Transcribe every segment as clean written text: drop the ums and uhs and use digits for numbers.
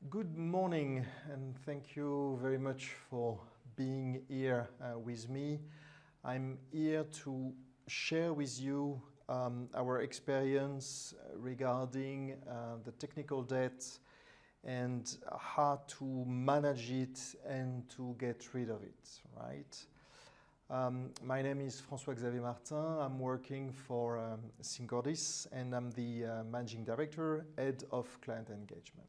Good morning, and thank you very much for being here with me. I'm here to share with you our experience regarding the technical debt and how to manage it and to get rid of it, right? My name is François-Xavier Martin. I'm working for Syncordis, and I'm the Managing Director, Head of Client Engagement.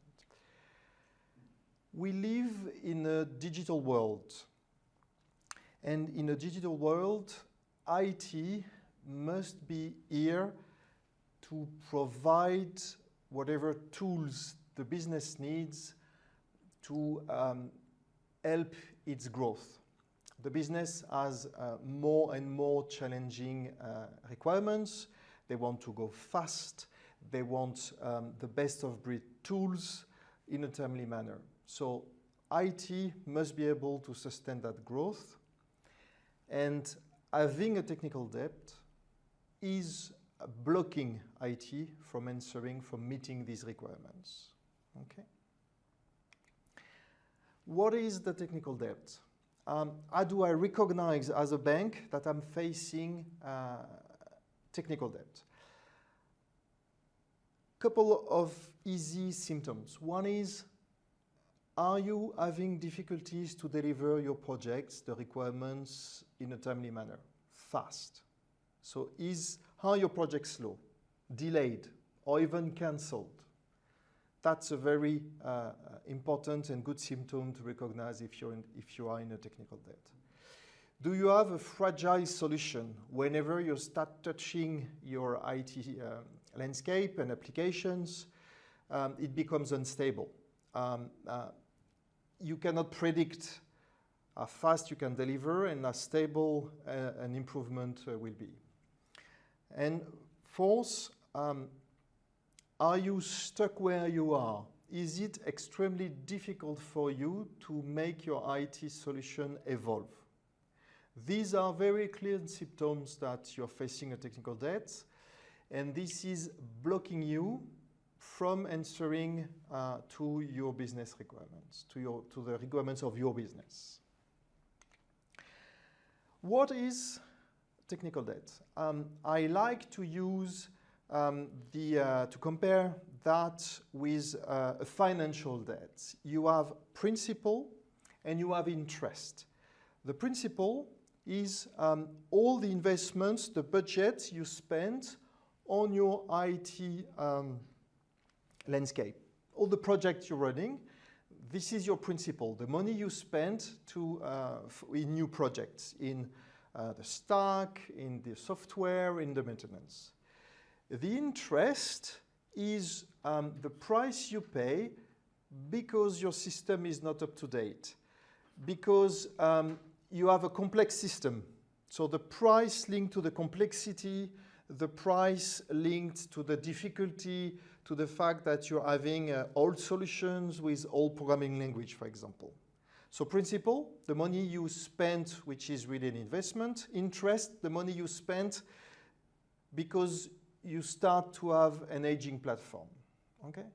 We live in a digital world, and in a digital world, IT must be here to provide whatever tools the business needs to help its growth. The business has more and more challenging requirements. They want to go fast. They want the best of breed tools in a timely manner. So IT must be able to sustain that growth, and having a technical debt is blocking IT from meeting these requirements. Okay. What is the technical debt? How do I recognize as a bank that I'm facing technical debt? Couple of easy symptoms. One is, are you having difficulties to deliver your projects, the requirements, in a timely manner, fast? So are your projects slow, delayed, or even cancelled? That's a very important and good symptom to recognize if you are in a technical debt. Do you have a fragile solution? Whenever you start touching your IT landscape and applications, it becomes unstable. You cannot predict how fast you can deliver and how stable an improvement will be. And fourth, are you stuck where you are? Is it extremely difficult for you to make your IT solution evolve? These are very clear symptoms that you're facing a technical debt, and this is blocking you from answering to your business requirements, to the requirements of your business. What is technical debt? I like to use to compare that with a financial debt. You have principal and you have interest. The principal is all the investments, the budget you spend on your IT landscape. All the projects you're running, this is your principal, the money you spend in new projects, in the stack, in the software, in the maintenance. The interest is the price you pay because your system is not up to date, because you have a complex system. So the price linked to the complexity, the price linked to the difficulty, to the fact that you're having old solutions with old programming language, for example. So principal, the money you spend, which is really an investment. Interest, the money you spend because you start to have an aging platform. Okay?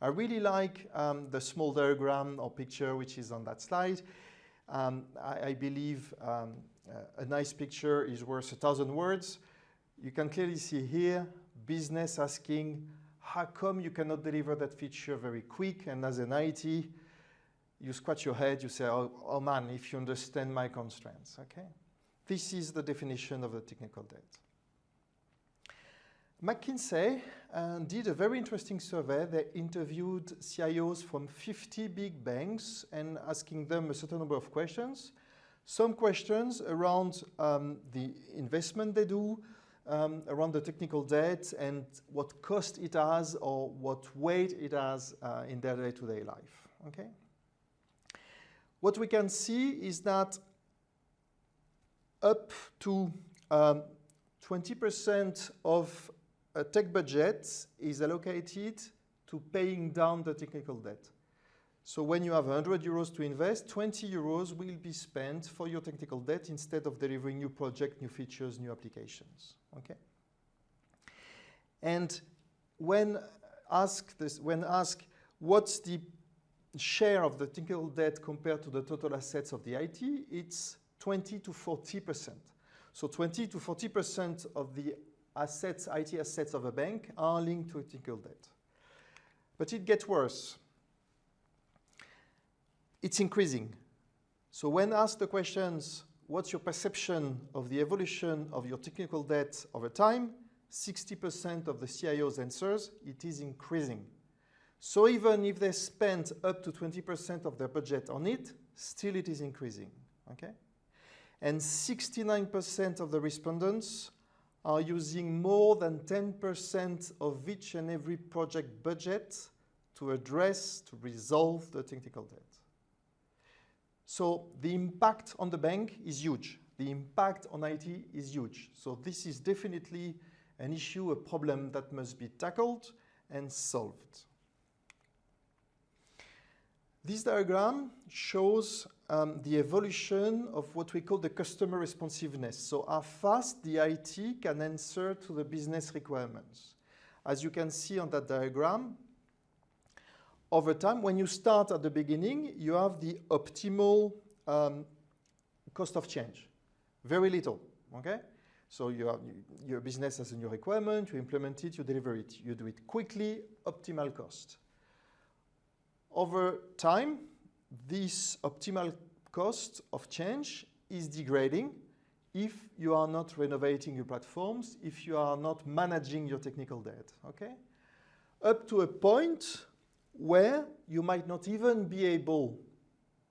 I really like the small diagram or picture which is on that slide. I believe a nice picture is worth 1,000 words. You can clearly see here, business asking, how come you cannot deliver that feature very quick? And as an IT, you scratch your head, you say, oh man, if you understand my constraints, okay? This is the definition of the technical debt. McKinsey did a very interesting survey. They interviewed CIOs from 50 big banks and asking them a certain number of questions. Some questions around the investment they do, around the technical debt and what cost it has or what weight it has in their day-to-day life. Okay? What we can see is that up to 20% of a tech budget is allocated to paying down the technical debt. So when you have 100 euros to invest, 20 euros will be spent for your technical debt instead of delivering new projects, new features, new applications. Okay? And when asked what's the share of the technical debt compared to the total assets of the IT, it's 20 to 40%. So 20 to 40% of the assets, IT assets of a bank are linked to technical debt. But it gets worse. It's increasing. So when asked the questions, what's your perception of the evolution of your technical debt over time? 60% of the CIOs answers, it is increasing. So even if they spend up to 20% of their budget on it, still it is increasing, okay? And 69% of the respondents are using more than 10% of each and every project budget to address, to resolve the technical debt. So the impact on the bank is huge. The impact on IT is huge. So this is definitely an issue, a problem that must be tackled and solved. This diagram shows the evolution of what we call the customer responsiveness. So how fast the IT can answer to the business requirements. As you can see on that diagram, over time, when you start at the beginning, you have the optimal cost of change. Very little, okay? So your business has a new requirement, you implement it, you deliver it. You do it quickly, optimal cost. Over time, this optimal cost of change is degrading if you are not renovating your platforms, if you are not managing your technical debt, okay? Up to a point where you might not even be able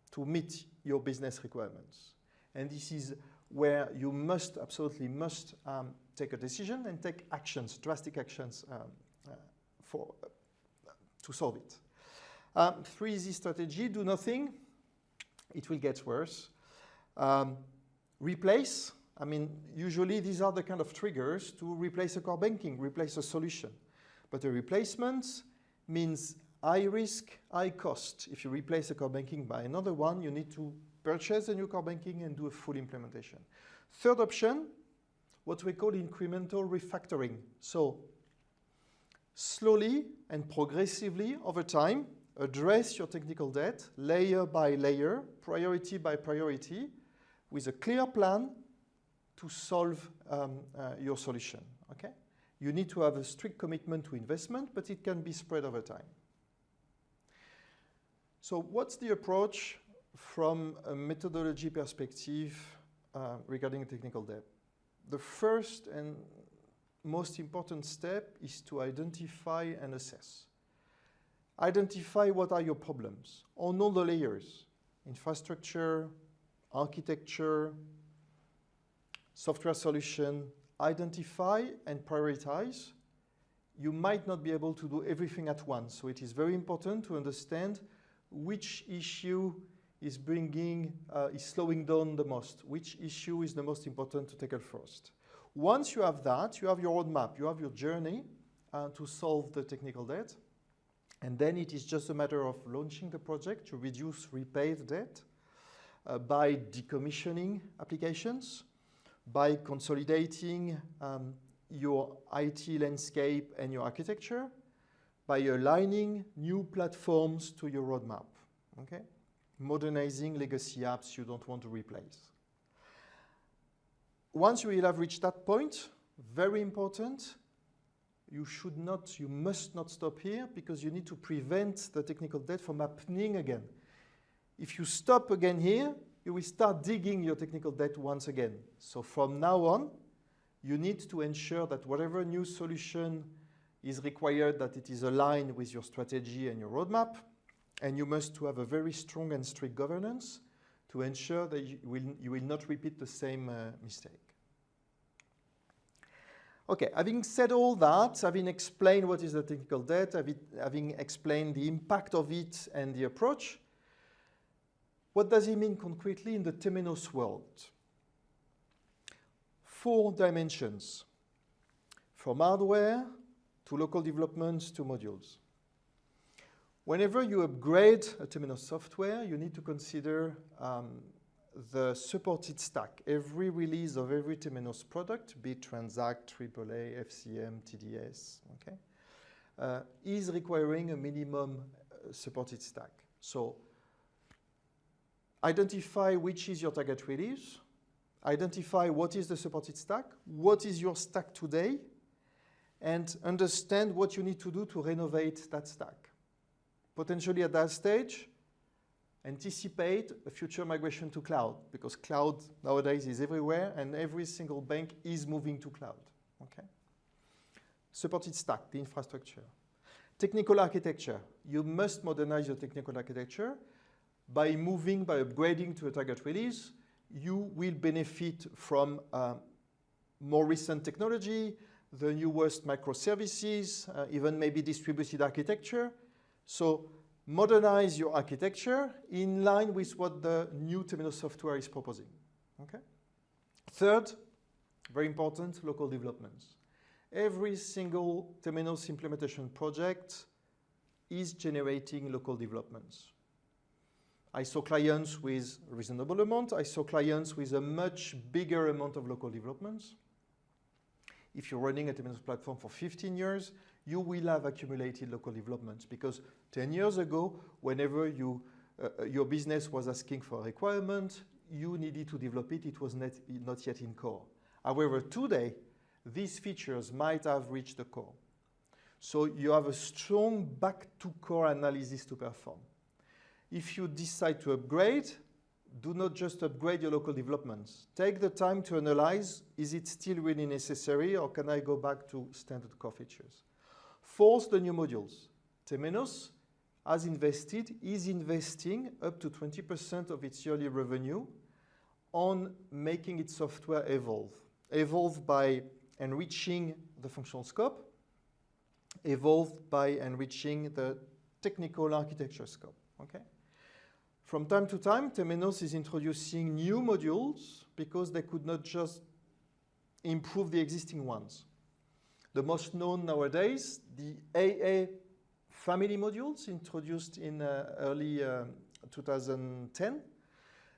to meet your business requirements. And this is where you must, absolutely must, take a decision and take actions, drastic actions to solve it. 3 easy strategy: do nothing, it will get worse. Replace, I mean, usually these are the kind of triggers to replace a core banking, replace a solution. But a replacement means high risk, high cost. If you replace a core banking by another one, you need to purchase a new core banking and do a full implementation. Third option, what we call incremental refactoring. So slowly and progressively over time, address your technical debt layer by layer, priority by priority, with a clear plan to solve your solution, okay? You need to have a strict commitment to investment, but it can be spread over time. So what's the approach from a methodology perspective regarding technical debt? The first and most important step is to identify and assess. Identify what are your problems on all the layers: infrastructure, architecture, software solution. Identify and prioritize. You might not be able to do everything at once, so it is very important to understand which issue is slowing down the most, which issue is the most important to tackle first. Once you have that, you have your roadmap, you have your journey to solve the technical debt. And then it is just a matter of launching the project to reduce repaid debt by decommissioning applications, by consolidating your IT landscape and your architecture, by aligning new platforms to your roadmap, okay? Modernizing legacy apps you don't want to replace. Once you will have reached that point, very important, you must not stop here, because you need to prevent the technical debt from happening again. If you stop again here, you will start digging your technical debt once again. So from now on, you need to ensure that whatever new solution is required, that it is aligned with your strategy and your roadmap, and you must have a very strong and strict governance to ensure that you will not repeat the same mistake. Okay, having said all that, having explained what is the technical debt, having explained the impact of it and the approach, what does it mean concretely in the Temenos world? 4 dimensions, from hardware to local developments to modules. Whenever you upgrade a Temenos software, you need to consider the supported stack. Every release of every Temenos product, be it Transact, AAA, FCM, TDS, okay, is requiring a minimum supported stack. So identify which is your target release, identify what is the supported stack, what is your stack today, and understand what you need to do to renovate that stack. Potentially at that stage, anticipate a future migration to cloud, because cloud nowadays is everywhere and every single bank is moving to cloud. Okay? Supported stack, the infrastructure. Technical architecture. You must modernize your technical architecture. By upgrading to a target release, you will benefit from more recent technology, the newest microservices, even maybe distributed architecture. So modernize your architecture in line with what the new Temenos software is proposing. Okay? Third, very important, local developments. Every single Temenos implementation project is generating local developments. I saw clients with a reasonable amount. I saw clients with a much bigger amount of local developments. If you're running a Temenos platform for 15 years, you will have accumulated local developments, because 10 years ago, whenever your business was asking for a requirement, you needed to develop it. It was not yet in core. However, today, these features might have reached the core. So you have a strong back-to-core analysis to perform. If you decide to upgrade, do not just upgrade your local developments. Take the time to analyze, is it still really necessary, or can I go back to standard core features? Fourth, the new modules. Temenos is investing up to 20% of its yearly revenue on making its software evolve. Evolve by enriching the functional scope, evolve by enriching the technical architecture scope. Okay? From time to time, Temenos is introducing new modules because they could not just improve the existing ones. The most known nowadays, the AA family modules introduced in early 2010,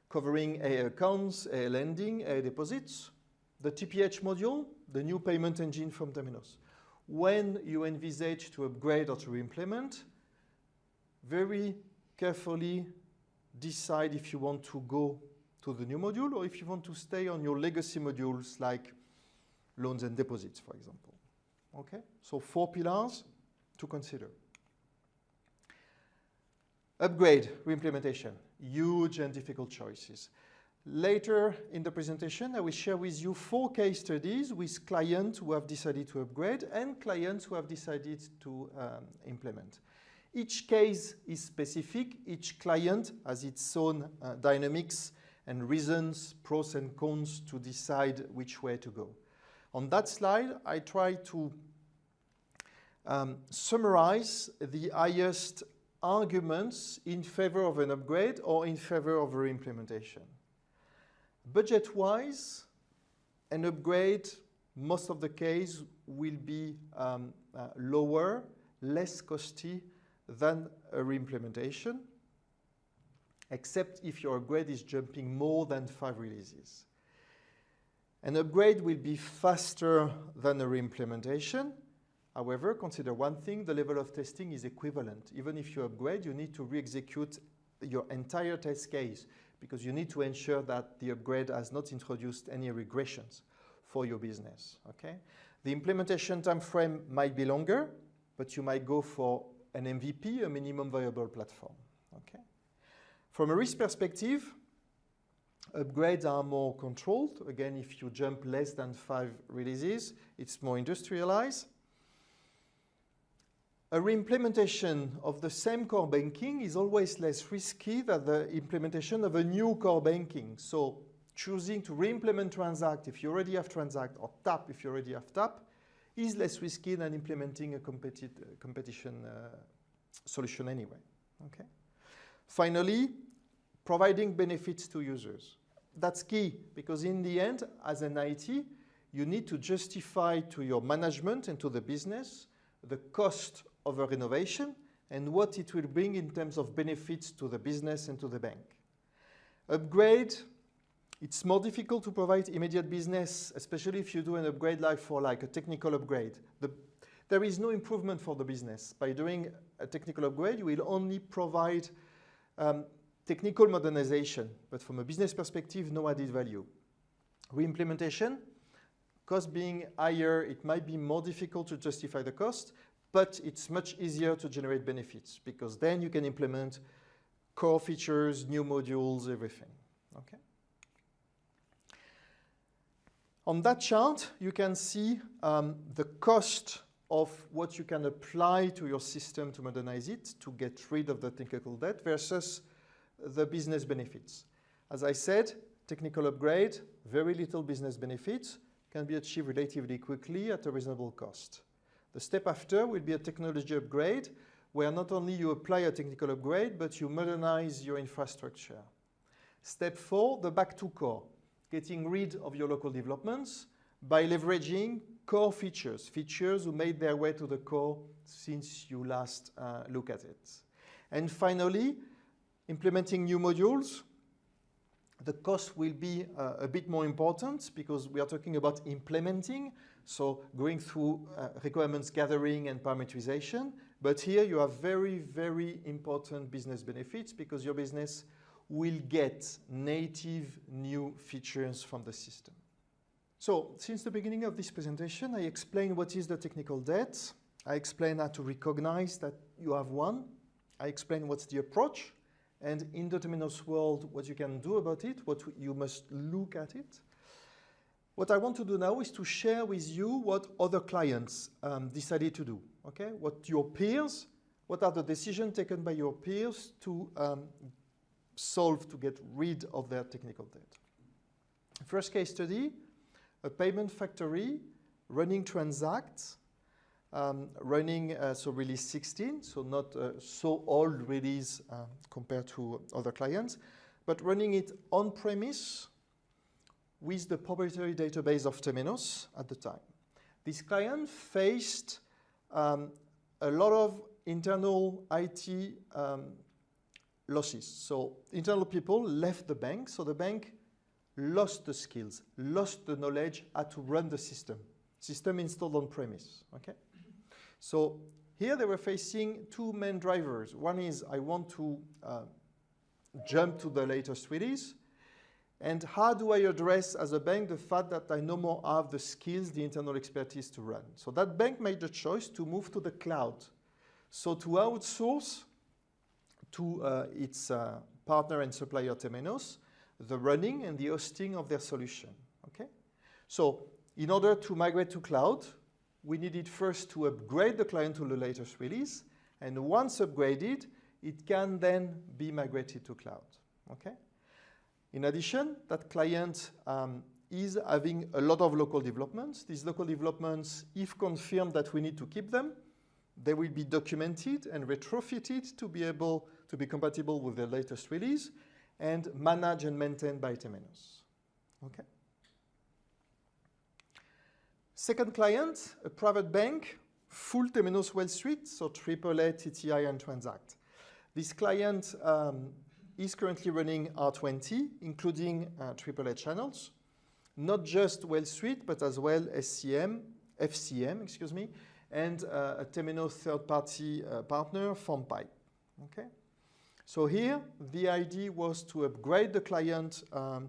covering AA accounts, AA lending, AA deposits. The TPH module, the new payment engine from Temenos. When you envisage to upgrade or to re-implement, very carefully decide if you want to go to the new module or if you want to stay on your legacy modules like loans and deposits, for example. Okay? So 4 pillars to consider. Upgrade, re-implementation, huge and difficult choices. Later in the presentation, I will share with you 4 case studies with clients who have decided to upgrade and clients who have decided to implement. Each case is specific. Each client has its own dynamics and reasons, pros and cons to decide which way to go. On that slide, I try to summarize the highest arguments in favor of an upgrade or in favor of a re-implementation. Budget-wise, an upgrade, most of the case, will be lower, less costly than a re-implementation, except if your upgrade is jumping more than 5 releases. An upgrade will be faster than a re-implementation. However, consider one thing, the level of testing is equivalent. Even if you upgrade, you need to re-execute your entire test case because you need to ensure that the upgrade has not introduced any regressions for your business. Okay? The implementation time frame might be longer, but you might go for an MVP, a minimum viable platform. Okay? From a risk perspective, upgrades are more controlled. Again, if you jump less than 5 releases, it's more industrialized. A re-implementation of the same core banking is always less risky than the implementation of a new core banking. So choosing to re-implement Transact if you already have Transact or TAP if you already have TAP is less risky than implementing a competition solution anyway. Okay? Finally, providing benefits to users. That's key because in the end, as an IT, you need to justify to your management and to the business the cost of a renovation and what it will bring in terms of benefits to the business and to the bank. Upgrade, it's more difficult to provide immediate business, especially if you do an upgrade like a technical upgrade. There is no improvement for the business. By doing a technical upgrade, you will only provide Technical modernization, but from a business perspective, no added value. Re-implementation, cost being higher, it might be more difficult to justify the cost, but it's much easier to generate benefits because then you can implement core features, new modules, everything. Okay. On that chart, you can see the cost of what you can apply to your system to modernize it, to get rid of the technical debt versus the business benefits. As I said, technical upgrade, very little business benefits, can be achieved relatively quickly at a reasonable cost. The step after will be a technology upgrade, where not only you apply a technical upgrade, but you modernize your infrastructure. Step 4, the back to core, getting rid of your local developments by leveraging core features, features who made their way to the core since you last look at it. And finally, implementing new modules. The cost will be a bit more important because we are talking about implementing, so going through requirements gathering and parameterization. But here you have very, very important business benefits because your business will get native new features from the system. So since the beginning of this presentation, I explained what is the technical debt. I explained how to recognize that you have one. I explained what's the approach. And in the Temenos world, what you can do about it, what you must look at it. What I want to do now is to share with you what other clients decided to do. Okay? What your peers, what are the decisions taken by your peers to solve, to get rid of their technical debt. First case study, a payment factory running Transact, running so release 16, so not so old release compared to other clients, but running it on-premise with the proprietary database of Temenos at the time. This client faced a lot of internal IT losses. So internal people left the bank, so the bank lost the skills, lost the knowledge how to run the system installed on-premise, okay? So here they were facing two main drivers. One is I want to jump to the latest release, and how do I address as a bank the fact that I no more have the skills, the internal expertise to run? So that bank made the choice to move to the cloud. So to outsource to its partner and supplier Temenos the running and the hosting of their solution, okay? So in order to migrate to cloud, we needed first to upgrade the client to the latest release, and once upgraded, it can then be migrated to cloud, okay? In addition, that client is having a lot of local developments. These local developments, if confirmed that we need to keep them, they will be documented and retrofitted to be able to be compatible with the latest release and managed and maintained by Temenos, okay? Second client, a private bank, full Temenos Wealth Suite, so AAA, TTI, and Transact. This client is currently running R20, including AAA channels, not just Wealth Suite, but as well FCM, and a Temenos third-party partner, FormPipe. Okay. So here, the idea was to upgrade the client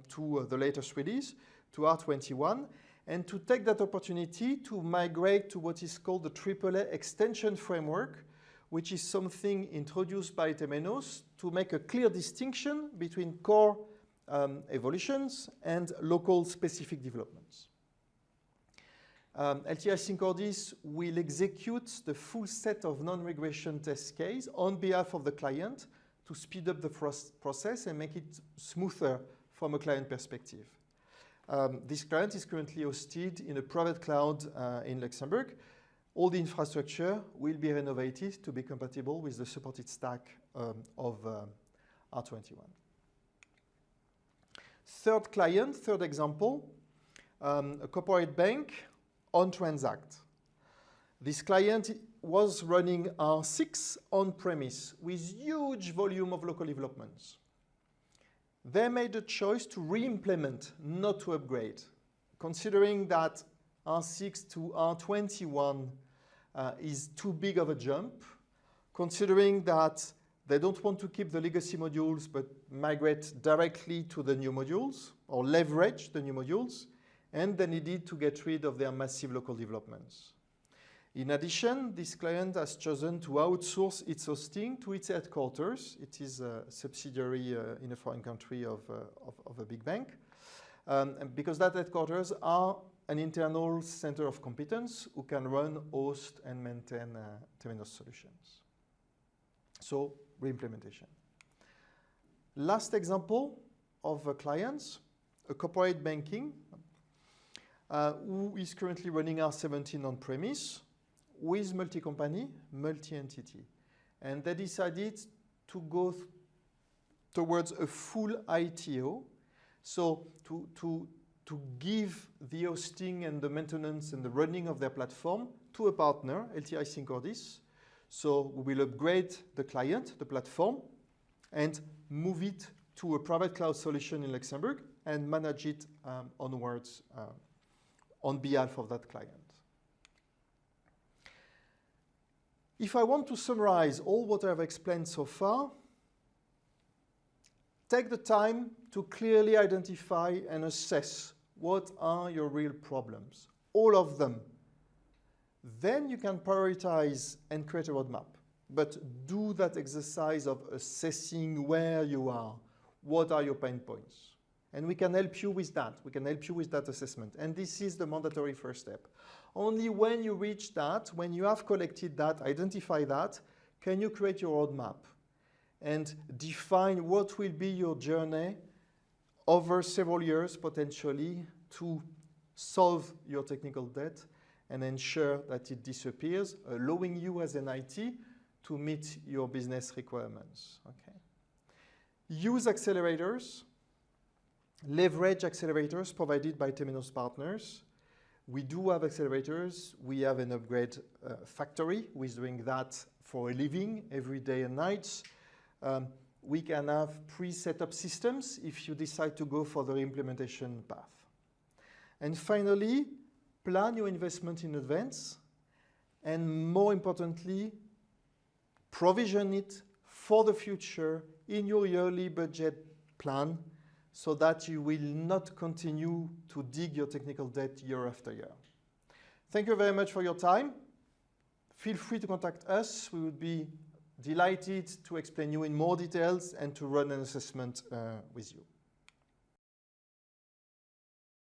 to the latest release, to R21, and to take that opportunity to migrate to what is called the AAA extension framework, which is something introduced by Temenos to make a clear distinction between core evolutions and local specific developments. LTI Syncordis will execute the full set of non-regression test case on behalf of the client to speed up the process and make it smoother from a client perspective. This client is currently hosted in a private cloud in Luxembourg. All the infrastructure will be renovated to be compatible with the supported stack of R21. Third client, third example, a corporate bank on Transact. This client was running R6 on-premise with huge volume of local developments. They made a choice to re-implement, not to upgrade, considering that R6 to R21 is too big of a jump, considering that They don't want to keep the legacy modules, but migrate directly to the new modules or leverage the new modules. And they needed to get rid of their massive local developments. In addition, this client has chosen to outsource its hosting to its headquarters. It is a subsidiary in a foreign country of a big bank. And because that headquarters are an internal center of competence who can run, host, and maintain Temenos solutions. So, re-implementation. Last example of clients, a corporate banking who is currently running R17 on-premise with multi-company, multi-entity. And they decided to go towards a full ITO. So to give the hosting and the maintenance and the running of their platform to a partner, LTI Syncordis. So we will upgrade the client, the platform, and move it to a private cloud solution in Luxembourg and manage it onwards on behalf of that client. If I want to summarize all what I've explained so far, take the time to clearly identify and assess what are your real problems, all of them. Then you can prioritize and create a roadmap. But do that exercise of assessing where you are, what are your pain points. And we can help you with that. We can help you with that assessment. And this is the mandatory first step. Only when you reach that, when you have collected that, identify that, can you create your roadmap and define what will be your journey over several years, potentially, to solve your technical debt and ensure that it disappears, allowing you as an IT to meet your business requirements. Okay. Use accelerators. Leverage accelerators provided by Temenos partners. We do have accelerators. We have an upgrade factory who is doing that for a living every day and night. We can have pre-set up systems if you decide to go for the implementation path. And finally, plan your investment in advance. And more importantly, provision it for the future in your yearly budget plan, so that you will not continue to dig your technical debt year after year. Thank you very much for your time. Feel free to contact us. We would be delighted to explain you in more details and to run an assessment with you.